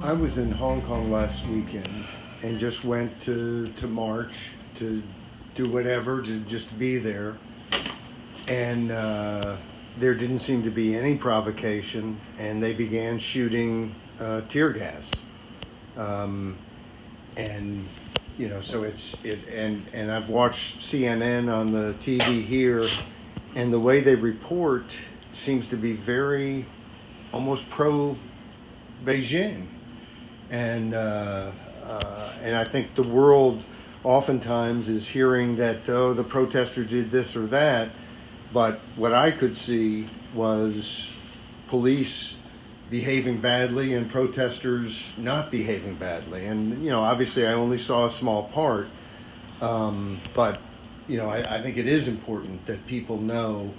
I was in Hong Kong last weekend and just went to march to do whatever to just be there, and there didn't seem to be any provocation, and they began shooting tear gas, um, and so it's and I've watched CNN on the TV here, and the way they report seems to be very almost pro Beijing, and I think the world oftentimes is hearing that, oh, the protesters did this or that, but what I could see was police behaving badly and protesters not behaving badly, and obviously I only saw a small part, but I think it is important that people know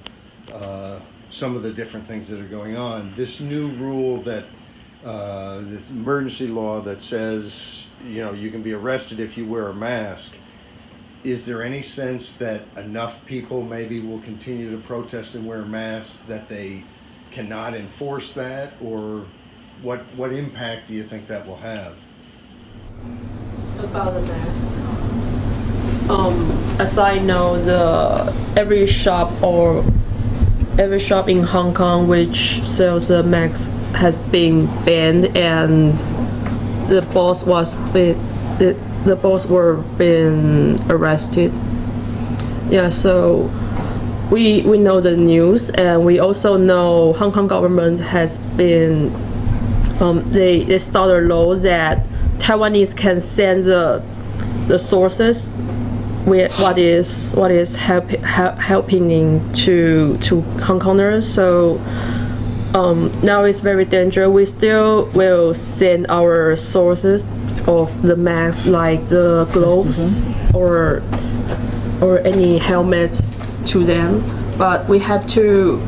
some of the different things that are going on. This new rule that this emergency law that says you can be arrested if you wear a mask. Is there any sense that enough people maybe will continue to protest and wear masks that they cannot enforce that, or what impact do you think that will have? About the mask. As I know, the every shop in Hong Kong which sells the mask has been banned, and the boss were been arrested. Yeah, so we know the news, and we also know Hong Kong government has been they started a law that Taiwanese can send the sources with what is helping to Hong Kongers. So now it's very dangerous. We still will send our sources of the masks, like the gloves or any helmets, to them, but we have to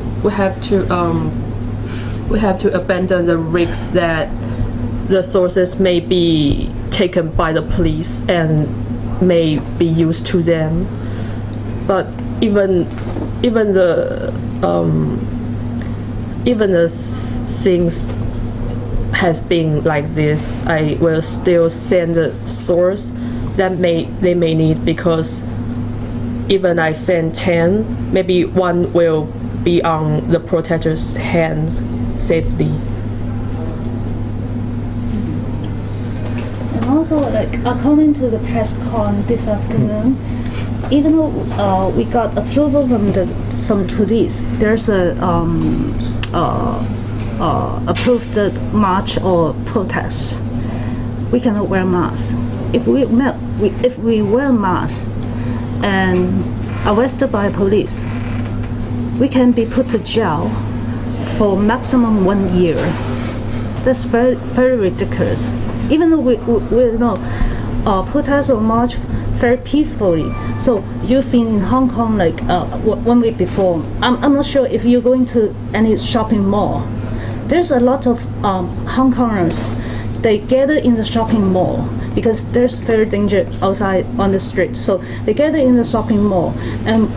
abandon the risk that the sources may be taken by the police and may be used to them. But even the things has been like this, I will still send the source that they may need, because even I send 10, maybe one will be on the protector's hand safely. And also, like, according to the press con this afternoon, even though we got approval from the police, there's a approved march or protest, we cannot wear masks. If we wear masks and arrested by police, we can be put to jail for maximum 1 year. That's very, very ridiculous. Even though we know protest or march very peacefully. So you've been in Hong Kong like 1 week before. I'm not sure if you're going to any shopping mall. There's a lot of Hong Kongers. They gather in the shopping mall because there's very danger outside on the street. So they gather in the shopping mall and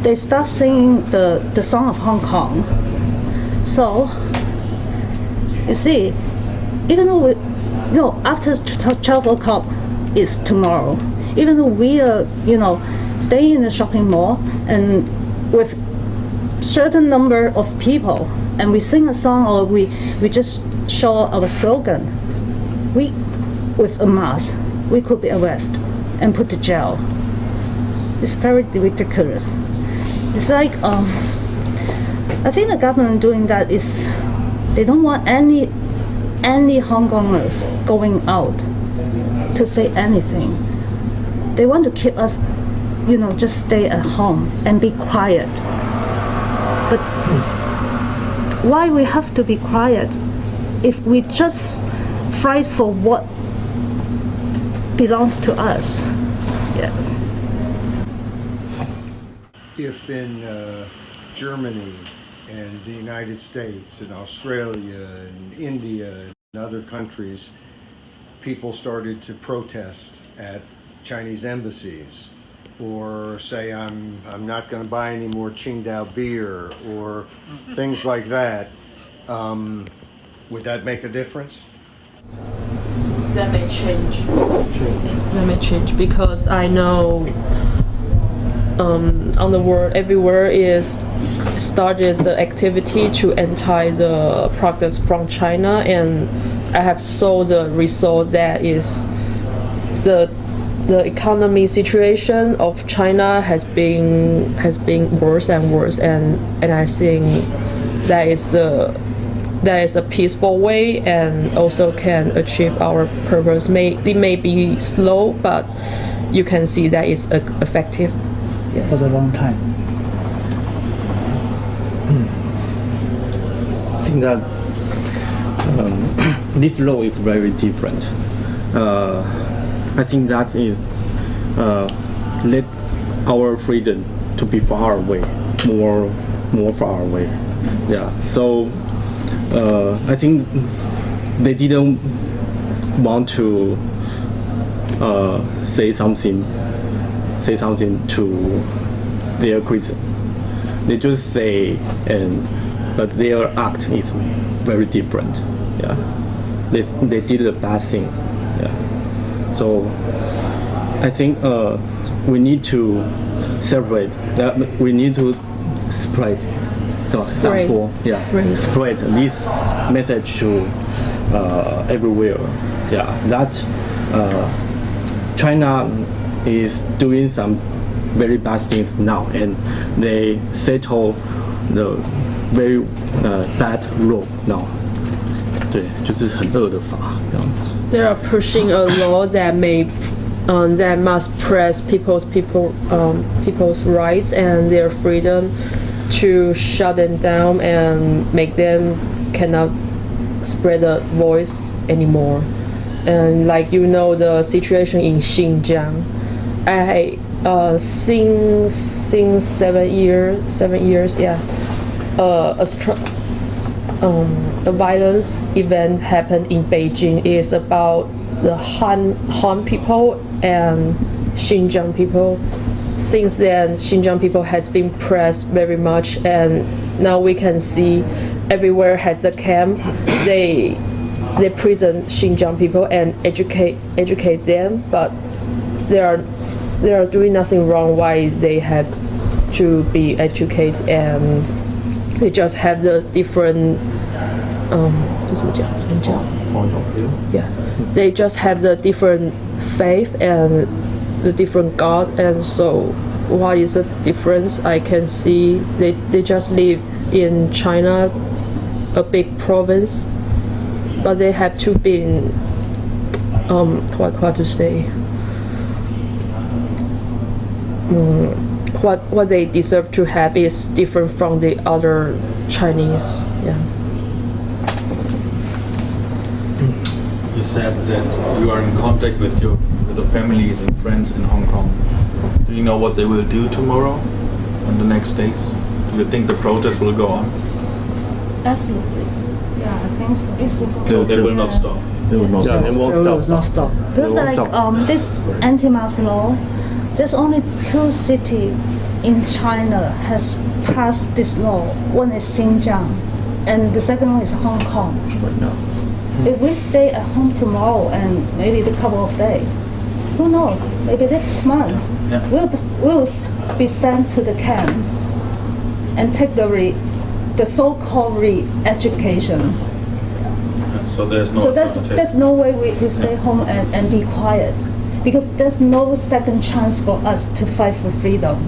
they start singing the song of Hong Kong. So you see, even though after 12 o'clock is tomorrow, even though we are staying in the shopping mall and with certain number of people, and we sing a song or we just show our slogan, with a mask, we could be arrested and put to jail. It's very ridiculous. It's like I think the government doing that is they don't want any Hong Kongers going out to say anything. They want to keep us, just stay at home and be quiet. But why we have to be quiet if we just fight for what belongs to us? Yes. If in Germany and the United States and Australia and India and other countries, people started to protest at Chinese embassies, or say I'm not going to buy any more Qingdao beer, or things like that, would that make a difference? That may change. That may change because I know on the world everywhere is started the activity to anti the products from China, and I have saw the result that is the economy situation of China has been worse and worse, and I think that is a peaceful way and also can achieve our purpose. It may be slow, but you can see that is effective. Yes. For the long time. I think that this law is very different. I think that is let our freedom to be far away, more far away. Yeah. So I think they didn't want to say something to their critics. They just say, but their act is very different. Yeah, they did the bad things. Yeah, so I think we need to celebrate. We need to spread. Sample, spread this message to everywhere. Yeah, that China is doing some very bad things now, and they settle the very bad law now. 对，就是很恶的法这样子。They are pushing a law that that must press people's rights and their freedom to shut them down and make them cannot spread the voice anymore. And like the situation in Xinjiang, I since 7 years, yeah, a violence event happened in Beijing. It is about the Han people and Xinjiang people. Since then, Xinjiang people has been pressed very much, and now we can see everywhere has a camp. They prison Xinjiang people and educate them, but they are doing nothing wrong. Why they have to be educated, and they just have the different yeah, they just have the different faith and the different God, and so what is the difference? I can see they just live in China, a big province, but they have to be in what to say, what they deserve to have is different from the other Chinese. Yeah. You said that you are in contact with the families and friends in Hong Kong. Do you know what they will do tomorrow and the next days? Do you think the protest will go on? Absolutely. Yeah, I think so. So they will not stop. They will not. Yeah, they won't stop. Because this anti-mask law, there's only 2 cities in China has passed this law. One is Xinjiang, and the second one is Hong Kong. Right now. If we stay at home tomorrow and maybe a couple of days, who knows? Maybe next month, we'll be sent to the camp and take the so-called re-education. So there's no. So there's no way we stay home and be quiet, because there's no second chance for us to fight for freedom.